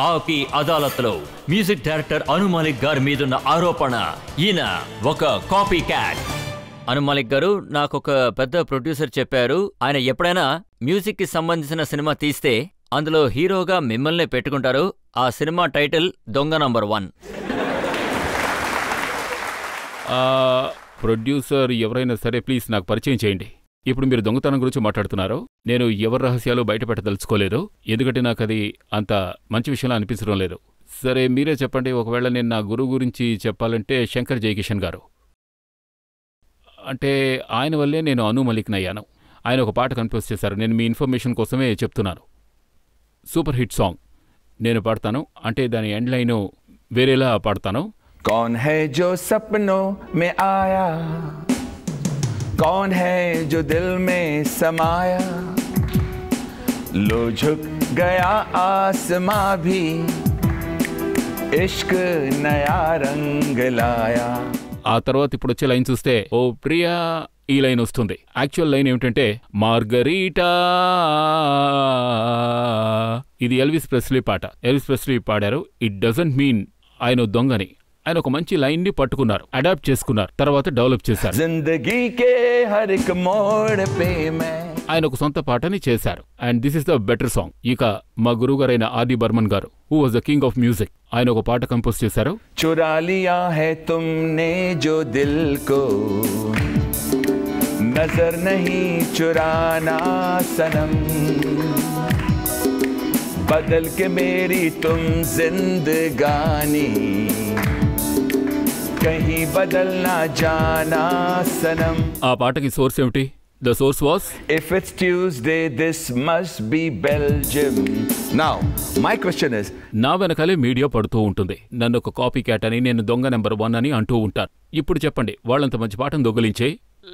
ఆపి అదాలత్లో music director అను మాలిక్ గారి మీదున్న ఆరోపణ ఈయన ఒక కాపీ క్యాట్. అను మాలిక్ గారు, నాకొక పెద్ద ప్రొడ్యూసర్ చెప్పారు, ఆయన ఎప్పుడైనా మ్యూజిక్ కి సంబంధించిన సినిమా తీస్తే అందులో హీరోగా మిమ్మల్నే పెట్టుకుంటారు. ఆ సినిమా టైటిల్ దొంగ నంబర్ 1. ప్రొడ్యూసర్ ఎవరైనా సరే ప్లీజ్ నాకు పరిచయం చేయండి. ఇప్పుడు మీరు దొంగతనం గురించి మాట్లాడుతున్నారు. నేను ఎవరి రహస్యాలు బయట పెట్టదలుచుకోలేదు, ఎందుకంటే నాకు అది అంత మంచి విషయంలో అనిపించడం లేదు. సరే మీరే చెప్పండి. ఒకవేళ నేను నా గురువు గురించి చెప్పాలంటే శంకర్ జయకిషన్ గారు. అంటే ఆయన వల్లే నేను అను మలిక్నయ్యాను. ఆయన ఒక పాట కంపోజ్ చేశారు. నేను మీ ఇన్ఫర్మేషన్ కోసమే చెప్తున్నాను. సూపర్ హిట్ సాంగ్ నేను పాడతాను. అంటే దాని ఎండ్ లైను వేరేలా పాడతాను. कौन है जो सपनों में आया, कौन है जो दिल में समाया, लो झुक गया आसमां भी, इश्क नया रंग लाया. ఆ తర్వాత ఇప్పుడు వచ్చే లైన్ చూస్తే ఓ ప్రియా ఈ లైన్ వస్తుంది. యాక్చువల్ లైన్ ఏమిటంటే మార్గరీటా. ఇది ఎల్విస్ ప్రెస్లీ పాట. ఎల్విస్ ప్రెస్లీ పాడారు. ఇట్ డజంట్ మీన్ ఆయన దొంగని. ఆయన ఒక మంచి లైన్ ని పట్టుకున్నారు, అడాప్ట్ చేసుకున్నారు, తర్వాత డెవలప్ చేశారు. ఆయన ఒక సొంత పాటని చేశారు. And this is the better song. ఇక మా గురువు గారైన ఆర్ డి బర్మన్ గారు, who was the king of music, ఆయన ఒక పాట కంపోజ్ చేశారు. చురా లియా హై తుమ్నే జో దిల్ కో, నజర్ నహీ చురానా సనమ్, బదల్ కే మేరీ తుమ్ జిందగానీ, కहीं बदलना जाना सनम. ఆ పాటకి సోర్స్ ఏమిటి? The source was If it's Tuesday, this must be Belgium. Now, my question is, నా వెనకాలే మీడియా పడుతూ ఉంటుంది. నన్ను ఒక కాపీ క్యాట్ అని, నేను దొంగ నెంబర్ 1 అని అంటూ ఉంటారు. ఇప్పుడు చెప్పండి, వాళ్ళంత మంచి పాటను దొంగలించే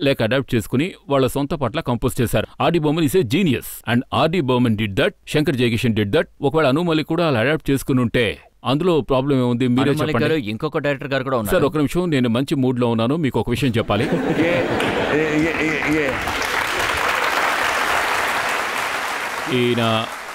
లేక అడాప్ట్ చేసుకుని వాళ్ళ సొంత పాటల కంపోజ్ చేశారు. R D Burman is a genius and R D Burman did that. Shankar Jaikishan did that. ఒకవేళ అను మలిక్ కూడా అలా అడాప్ట్ చేసుకుని ఉంటే అందులో ప్రాబ్లం ఏముంది? మీరే చెప్పండి. ఇంకొక డైరెక్టర్ గారు కూడా ఉన్నారు. సార్ ఒక నిమిషం, నేను మంచి మూడ్ లో ఉన్నాను, మీకు ఒక విషయం చెప్పాలి. ఈయన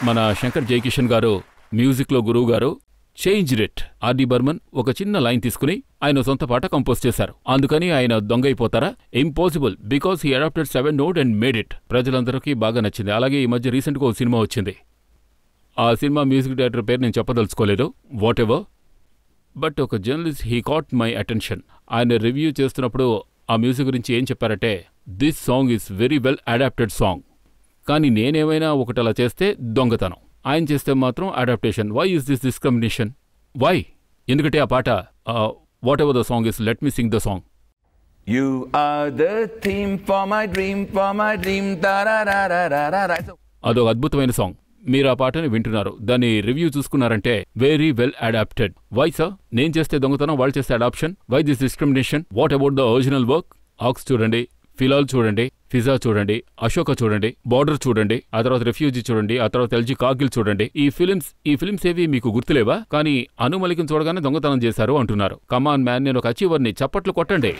మన శంకర్ జయకిషన్ గారు, మ్యూజిక్ లో గురువు గారు, changed it. R D Burman ఒక చిన్న లైన్ తీసుకుని ఆయన సొంత పాట కంపోజ్ చేశారు. అందుకని ఆయన దొంగ అయిపోతారా? Impossible, because he adapted 7 note and made it. ప్రజలందరికీ బాగా నచ్చింది. అలాగే ఈ మధ్య రీసెంట్గా ఒక సినిమా వచ్చింది. ఆ సినిమా మ్యూజిక్ డైరెక్టర్ పేరు నేను చెప్పదలుచుకోలేదు, వాట్ ఎవర్. బట్ ఒక journalist he caught my attention. ఆయన రివ్యూ చేస్తున్నప్పుడు ఆ మ్యూజిక్ గురించి ఏం చెప్పారంటే, this song is very well adapted song. కానీ నేనేమైనా ఒకటి అలా చేస్తే దొంగతనం, ఆయన చేస్తే మాత్రం adaptation. Why is this discrimination? Why? ఎందుకంటే ఆ పాట whatever the song is, let me sing the song. You are the theme for my dream, for my dream. అదొక అద్భుతమైన సాంగ్. మీరు ఆ పాటని వింటున్నారు, దాని రివ్యూ చూసుకున్నారంటే very well adapted. Why sir? నేను చేస్తే దొంగతనం, వాళ్ళు చేస్తే adoption. Why this discrimination? What about the original work? ఆక్స్ చూడండి, ఫిలాల్ చూడండి, ఫిజా చూడండి, అశోక చూడండి, బార్డర్ చూడండి, ఆ తర్వాత రెఫ్యూజీ చూడండి, ఆ తర్వాత ఎల్జీ కార్గిల్ చూడండి. ఈ ఫిలిమ్స్ ఏవి మీకు గుర్తులేవా? కానీ అను మలిక్ని చూడగానే దొంగతనం చేశారు అంటున్నారు. కమాన్ మ్యాన్, నేను ఒక అచీవర్ని, చప్పట్లు కొట్టండి.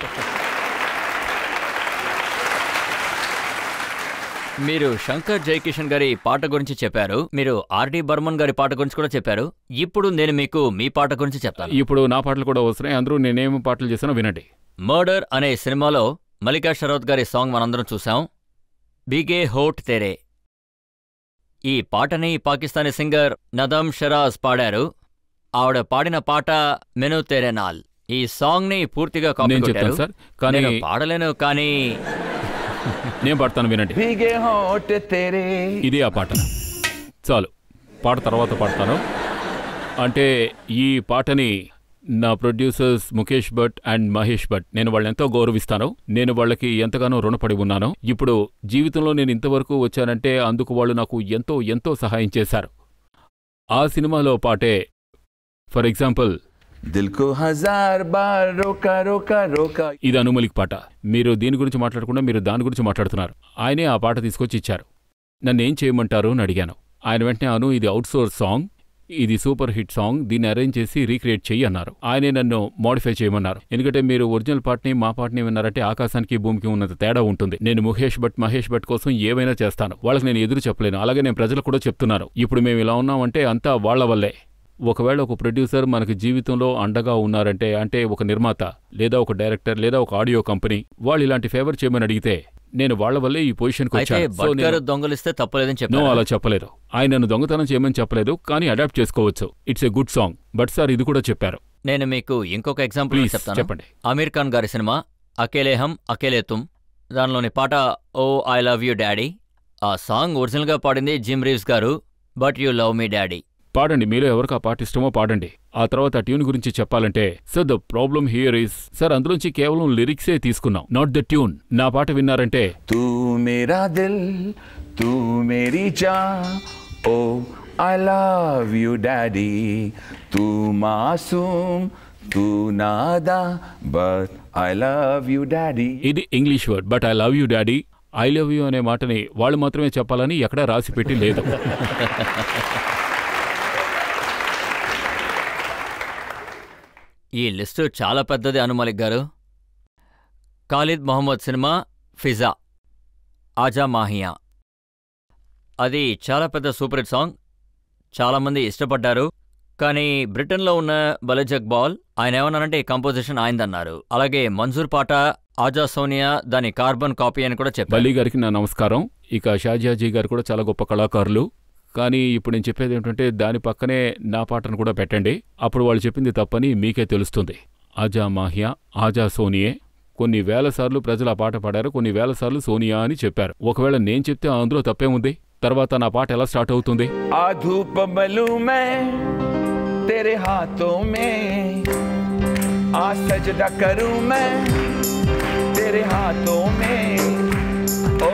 మీరు శంకర్ జయకిషన్ గారి పాట గురించి చెప్పారు, మీరు ఆర్ డి బర్మన్ గారి పాట గురించి కూడా చెప్పారు. ఇప్పుడు నేను మీకు మీ పాట గురించి చెప్తాను. ఇప్పుడు నా పాటలు కూడా వస్తున్నాయి, అందరూ నేనేమి పాటలు చేశానో వినండి. మర్డర్ అనే సినిమాలో మల్లికా షరౌత్ గారి సాంగ్ మనందరం చూసాం, బిగే హోట్ తెరే. ఈ పాటని పాకిస్తానీ సింగర్ నదమ్ షరాజ్ పాడారు. ఆవిడ పాడిన పాట మెను తెరే నాల్. ఈ సాంగ్ ని పూర్తిగా కాపీ కొట్టారు. నేను పాడలేను, కానీ నేను పాడతాను, వినండి. ఇది ఆ పాట. చాలు, పాట తర్వాత పాడతాను. అంటే ఈ పాటని నా ప్రొడ్యూసర్స్ ముఖేష్ భట్ అండ్ మహేష్ భట్, నేను వాళ్ళని ఎంతో గౌరవిస్తాను. నేను వాళ్ళకి ఎంతగానో రుణపడి ఉన్నాను. ఇప్పుడు జీవితంలో నేను ఇంతవరకు వచ్చానంటే అందుకు వాళ్ళు నాకు ఎంతో ఎంతో సహాయం చేశారు. ఆ సినిమాలో పాటే ఫర్ ఎగ్జాంపుల్ దిల్కు హజార్ బార్ రోకా రోకా రోకా. ఇది అను మలిక్ పాట. మీరు దీని గురించి మాట్లాడకుండా మీరు దాని గురించి మాట్లాడుతున్నారు. ఆయనే ఆ పాట తీసుకొచ్చి ఇచ్చారు. నన్నేం చేయమంటారు అని అడిగాను. ఆయన వెంటనే అను, ఇది అవుట్సోర్స్ సాంగ్, ఇది సూపర్ హిట్ సాంగ్, దీన్ని అరేంజ్ చేసి రీక్రియేట్ చెయ్యి అన్నారు. ఆయనే నన్ను మోడిఫై చేయమన్నారు. ఎందుకంటే మీరు ఒరిజినల్ పాటని మా పాటని విన్నారంటే ఆకాశానికి భూమికి ఉన్నంత తేడా ఉంటుంది. నేను మహేష్ భట్ కోసం ఏవైనా చేస్తాను. వాళ్ళకి నేను ఎదురు చెప్పలేను. అలాగే నేను ప్రజలకు కూడా చెప్తున్నాను, ఇప్పుడు మేము ఇలా ఉన్నామంటే అంతా వాళ్ల వల్లే. ఒకవేళ ఒక ప్రొడ్యూసర్ మనకి జీవితంలో అండగా ఉన్నారంటే, అంటే ఒక నిర్మాత లేదా ఒక డైరెక్టర్ లేదా ఒక ఆడియో కంపెనీ వాళ్ళు ఇలాంటి ఫేవర్ చేయమని అడిగితే నేను వాళ్ల వల్లే ఈ పొజిషన్కి వచ్చాను. దొంగలిస్తే తప్పలేదని చెప్పాను. నో, అలా చెప్పలేదు. ఆయన నన్ను దొంగతనం చేయమని చెప్పలేదు, కానీ అడాప్ట్ చేసుకోవచ్చు. It's a good song. But sir ఇది కూడా చెప్పారు. నేను మీకు ఇంకొక ఎగ్జాంపుల్ చెప్తాను. చెప్పండి. అమీర్ ఖాన్ గారి సినిమా అకేలే హమ్ అకేలే తుమ్, దానిలోని పాట ఓ ఐ లవ్ యూ డాడీ. ఆ సాంగ్ ఒరిజినల్గా పాడింది జిమ్ రీవ్స్ గారు. But you love me daddy. పాడండి, మీలో ఎవరికి ఆ పాట ఇష్టమో పాడండి. ఆ తర్వాత ఆ ట్యూన్ గురించి చెప్పాలంటే sir the problem here is, sir అందులోంచి కేవలం లిరిక్సే తీసుకున్నాం, నాట్ ద ట్యూన్. నా పాట విన్నారంటే తూ మేరా దిల్ తూ మేరీ జాన్ ఓ ఐ లవ్ యూ డాడీ, తూ మాసూమ్ తూ నాదా but I love you daddy. ఇది English word, but I love you daddy. I love you అనే మాటని వాళ్ళు మాత్రమే చెప్పాలని ఎక్కడా రాసిపెట్టి లేదు. ఈ లిస్టు చాలా పెద్దది అనుమలిక్ గారు. ఖాలిద్ మొహమ్మద్ సినిమా ఫిజా ఆజా మాహియా, అది చాలా పెద్ద సూపర్ హిట్ సాంగ్, చాలామంది ఇష్టపడ్డారు. కానీ బ్రిటన్లో ఉన్న బలజక్ బాల్ ఆయన ఏమన్నారంటే ఈ కంపోజిషన్ ఆయనదన్నారు. అలాగే మంజూర్ పాట ఆజా సోనియా దాని కార్బన్ కాపీ అని కూడా చెప్పారు. బలి గారికి నా నమస్కారం. ఇక షాజియాజీ గారు కూడా చాలా గొప్ప కళాకారులు. కానీ ఇప్పుడు నేను చెప్పేది ఏమిటంటే దాని పక్కనే నా పాటను కూడా పెట్టండి, అప్పుడు వాళ్ళు చెప్పింది తప్పని మీకే తెలుస్తుంది. ఆజా మాహియా ఆజా సోనియే, కొన్ని వేల సార్లు ప్రజలు ఆ పాట పాడారు, కొన్ని వేల సార్లు సోనియా అని చెప్పారు. ఒకవేళ నేను చెప్తే అందులో తప్పేముంది? తర్వాత నా పాట ఎలా స్టార్ట్ అవుతుంది? तेरे हाथों में आज सजदा करूं मैं, तेरे हाथों में ओ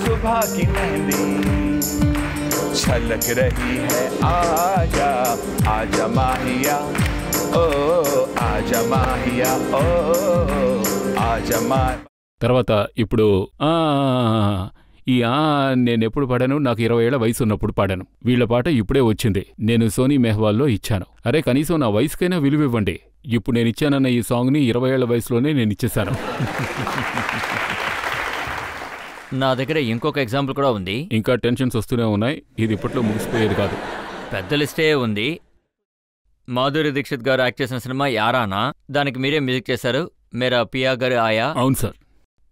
सुबह की मेहंदी छलक रही है, आजा आजा माहिया ओ आजा माहिया ओ आजा मा. తర్వాత ఇప్పుడు ఈ నేనెప్పుడు పాడాను? నాకు 20 ఏళ్ల వయసు ఉన్నప్పుడు పాడాను. వీళ్ల పాట ఇప్పుడే వచ్చింది, నేను సోనీ మెహ్వాల్లో ఇచ్చాను. అరే కనీసం నా వయసుకైనా విలువివ్వండి. ఇప్పుడు నేనిచ్చానన్న ఈ సాంగ్ని 20 ఏళ్ల వయసులోనే నేను ఇచ్చేశాను. నా దగ్గర ఇంకొక ఎగ్జాంపుల్ కూడా ఉంది. ఇంకా టెన్షన్స్ వస్తూనే ఉన్నాయి, ఇది ఇప్పట్లో ముగిసిపోయేది కాదు. పెద్ద లిస్టే ఉంది. మాధురి దీక్షిత్ గారు యాక్ట్ చేసిన సినిమా యారానా, దానికి మీరే మ్యూజిక్ చేశారు, మేరా పియా గర్ ఆయా. అవును సార్.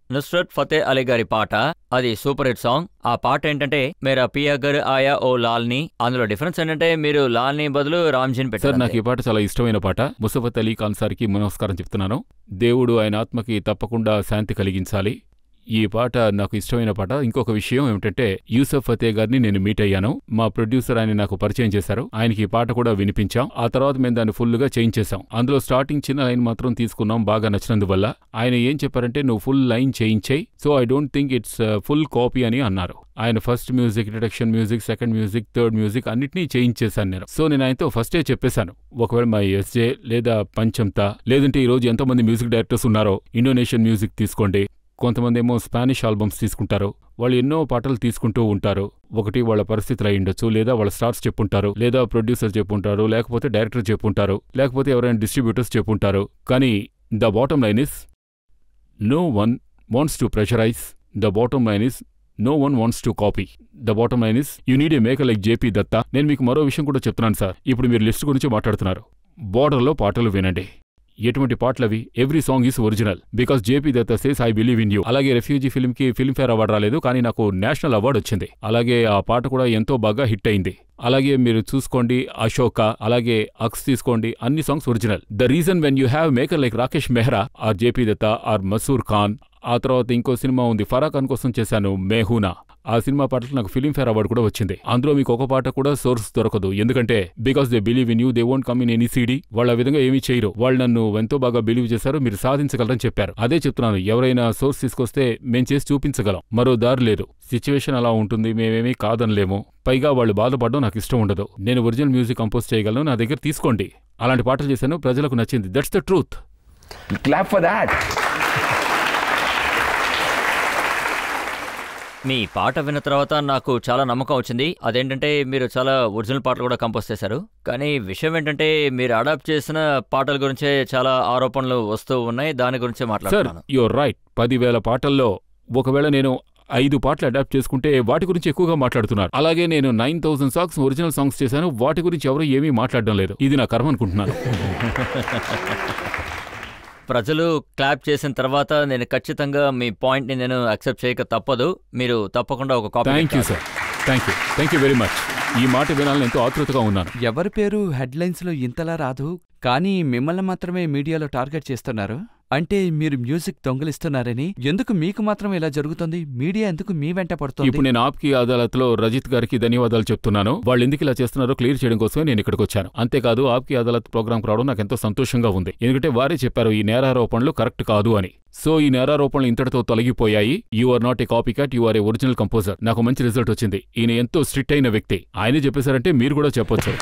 నుస్రత్ ఫతే అలీ గారి పాట, అది సూపర్ హిట్ సాంగ్. ఆ పాట ఏంటంటే మేరా పియా గర్ ఆయా ఓ లాల్ని. అందులో డిఫరెన్స్ ఏంటంటే మీరు లాల్ని బదులు రామ్జీని పెట్టారు. సార్ నాకు ఈ పాట చాలా ఇష్టమైన పాట. ముసఫత్ అలీ ఖాన్ సార్కి నమస్కారం చెప్తున్నాను. దేవుడు ఆయన ఆత్మకి తప్పకుండా శాంతి కలిగించాలి. ఈ పాట నాకు ఇష్టమైన పాట. ఇంకొక విషయం ఏమిటంటే యూసఫ్ ఫతే గారిని నేను మీట్ అయ్యాను. మా ప్రొడ్యూసర్ ఆయన నాకు పరిచయం చేశారు. ఆయనకి ఈ పాట కూడా వినిపించాం. ఆ తర్వాత మేము దాన్ని ఫుల్గా చేంజ్ చేశాం. అందులో స్టార్టింగ్ చిన్న లైన్ మాత్రం తీసుకున్నాం, బాగా నచ్చినందువల్ల. ఆయన ఏం చెప్పారంటే నువ్వు ఫుల్ లైన్ చేయించేయి, so I don't think it's full copy అని అన్నారు. ఆయన first music, introduction music, second music, third music అన్నిటినీ చేయించేశాను నేను. సో నేను ఆయనతో ఫస్టే చెప్పేశాను, ఒకవేళ మా ఎస్జే లేదా పంచంతా లేదంటే ఈరోజు ఎంతోమంది మ్యూజిక్ డైరెక్టర్స్ ఉన్నారో ఇండోనేషియన్ మ్యూజిక్ తీసుకోండి, కొంతమంది ఏమో స్పానిష్ ఆల్బమ్స్ తీసుకుంటారు, వాళ్ళు ఎన్నో పాటలు తీసుకుంటూ ఉంటారు. ఒకటి వాళ్ళ పరిస్థితులు అయి ఉండొచ్చు, లేదా వాళ్ళ స్టార్స్ చెప్పుంటారు, లేదా ప్రొడ్యూసర్ చెప్పుంటారు, లేకపోతే డైరెక్టర్ చెప్పుంటారు, లేకపోతే ఎవరైనా డిస్ట్రిబ్యూటర్స్ చెప్పుంటారు. కానీ the bottom line is no one wants to pressurise, the bottom line is no one wants to copy, the bottom line is you need a maker like JP Datta. నేను మీకు మరో విషయం కూడా చెప్తున్నాను సార్. ఇప్పుడు మీరు లిస్ట్ గురించి మాట్లాడుతున్నారు. బోర్డర్లో పాటలు వినండి. ఎటువంటి పాటలవి? Every song is original because JP Dutta says I believe in you. అలాగే రెఫ్యూజీ ఫిల్మ్కి ఫిల్మ్ఫేర్ అవార్డు రాలేదు, కానీ నాకు నేషనల్ అవార్డు వచ్చింది. అలాగే ఆ పాట కూడా ఎంతో బాగా హిట్ అయింది. అలాగే మీరు చూసుకోండి అశోక, అలాగే అక్స్ తీసుకోండి, అన్ని songs original. The reason when you have maker like Rakesh Mehra or JP Datta or Mansoor Khan. ఆ తర్వాత ఇంకో సినిమా ఉంది ఫరా ఖాన్ కోసం చేశాను, మెహూనా. ఆ సినిమా పాటలకు నాకు ఫిల్మ్ఫేర్ అవార్డు కూడా వచ్చింది. అందులో మీకు ఒక పాట కూడా సోర్స్ దొరకదు, ఎందుకంటే because they believe in you, they won't come in any CD. వాళ్ళు ఆ విధంగా ఏమీ చేయరు. వాళ్ళు నన్ను ఎంతో బాగా బిలీవ్ చేశారు, మీరు సాధించగలరని చెప్పారు. అదే చెప్తున్నాను, ఎవరైనా సోర్స్ తీసుకొస్తే మేం చేసి చూపించగలం, మరో దారి లేదు. సిచ్యువేషన్ అలా ఉంటుంది, మేమేమీ కాదనలేము. పైగా వాళ్ళు బాధపడడం నాకు ఇష్టం ఉండదు. నేను ఒరిజినల్ మ్యూజిక్ కంపోజ్ చేయగలను, నా దగ్గర తీసుకోండి. అలాంటి పాటలు చేశాను, ప్రజలకు నచ్చింది. That's the truth. Clap for that. మీ పాట విన్న తర్వాత నాకు చాలా నమ్మకం వచ్చింది. అదేంటంటే మీరు చాలా ఒరిజినల్ పాటలు కూడా కంపోజ్ చేశారు. కానీ విషయం ఏంటంటే మీరు అడాప్ట్ చేసిన పాటల గురించే చాలా ఆరోపణలు వస్తూ ఉన్నాయి, దాని గురించే మాట్లాడుతున్నాను. Your right. 10,000 పాటల్లో ఒకవేళ నేను 5 పాటలు అడాప్ట్ చేసుకుంటే వాటి గురించి ఎక్కువగా మాట్లాడుతున్నారు. అలాగే నేను 9000 సాంగ్స్ ఒరిజినల్ సాంగ్స్ చేశాను, వాటి గురించి ఎవరు ఏమీ మాట్లాడడం లేదు. ఇది నా కర్మ అనుకుంటున్నాను. ప్రజలు క్లాప్ చేసిన తర్వాత నేను ఖచ్చితంగా మీ పాయింట్ని నేను యాక్సెప్ట్ చేయక తప్పదు. మీరు తప్పకుండా ఒక copy. Thank you sir, thank you very much. ఈ మాట వినాలని ఎంతో ఆతృతగా ఉన్నాను. ఎవరి పేరు హెడ్లైన్స్లో ఇంతలా రాదు, కానీ మిమ్మల్ని మాత్రమే మీడియాలో టార్గెట్ చేస్తున్నారు. అంటే మీరు మ్యూజిక్ దొంగిలిస్తున్నారని. ఎందుకు మీకు మాత్రం ఇలా జరుగుతుంది? మీడియా ఎందుకు మీ వెంట పడుతుంది? ఇప్పుడు నేను ఆప్కి అదాలత్లో రజిత్ గారికి ధన్యవాదాలు చెప్తున్నాను. వాళ్ళు ఎందుకు ఇలా చేస్తున్నారో క్లియర్ చేయడం కోసమే నేను ఇక్కడికి వచ్చాను. అంతేకాదు ఆప్కి అదాలత్ ప్రోగ్రాంకి రావడం నాకు ఎంతో సంతోషంగా ఉంది. ఎందుకంటే వారే చెప్పారు ఈ నేరారోపణలు కరెక్ట్ కాదు అని. సో ఈ నేరారోపణలు ఇంతటితో తొలగిపోయాయి. You are not a copy cat, you are a original composer. నాకు మంచి రిజల్ట్ వచ్చింది. ఈయన ఎంతో స్ట్రిక్ట్ అయిన వ్యక్తి. ఆయనే చెప్పేశారంటే మీరు కూడా చెప్పొచ్చు.